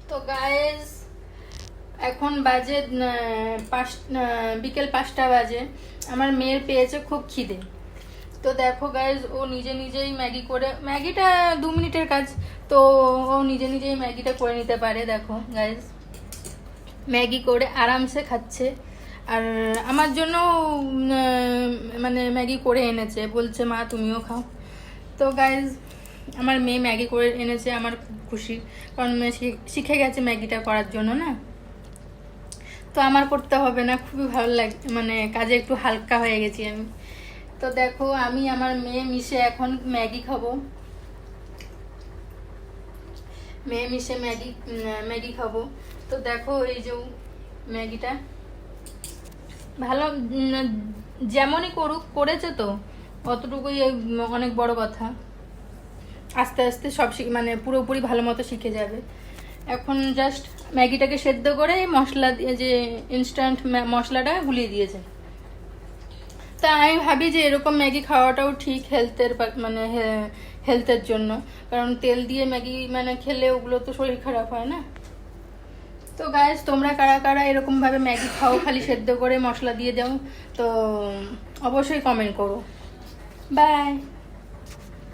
তো গাইস এখন বাজে বিকেল 5টা বাজে। আমার মেয়ের পেয়েছে খুব খিদে। তো দেখো গাইস, ও নিজে নিজেই ম্যাগি করে, ম্যাগিটা 2 মিনিটের কাজ, তো ও নিজে নিজেই ম্যাগিটা করে নিতে পারে। দেখো গাইস, ম্যাগি করে আরামসে খাচ্ছে। আর আমার জন্য মানে ম্যাগি করে এনেছে, বলছে মা তুমিও খাও। তো গাইজ, আমার মেয়ে ম্যাগি করে এনেছে, আমার খুব খুশি, কারণ মেয়ে শিখে গেছে ম্যাগিটা করার জন্য না। তো আমার করতে হবে না, খুবই ভালো লাগে, মানে কাজে একটু হালকা হয়ে গেছি আমি। তো দেখো, আমি আমার মেয়ে মিশে এখন ম্যাগি খাবো, মেয়ে মিশে ম্যাগি খাবো। তো দেখো এই যে ম্যাগিটা ভালো, যেমনই করুক, করেছে তো অতটুকুই অনেক বড় কথা। আস্তে আস্তে সব মানে পুরোপুরি ভালো মতো শিখে যাবে। এখন জাস্ট ম্যাগিটাকে সেদ্ধ করে মশলা দিয়ে, যে ইনস্ট্যান্ট মশলাটা গুলিয়ে দিয়েছে। তা আমি ভাবি যে এরকম ম্যাগি খাওয়াটাও ঠিক হেলথের, মানে হেলথের জন্য, কারণ তেল দিয়ে ম্যাগি মানে খেলে ওগুলো তো শরীর খারাপ হয় না। তো গাইস, তোমরা কারা কারা এরকম ভাবে ম্যাগি খাও, খালি সেদ্ধ করে মশলা দিয়ে দাও, তো অবশ্যই কমেন্ট করো। বাই।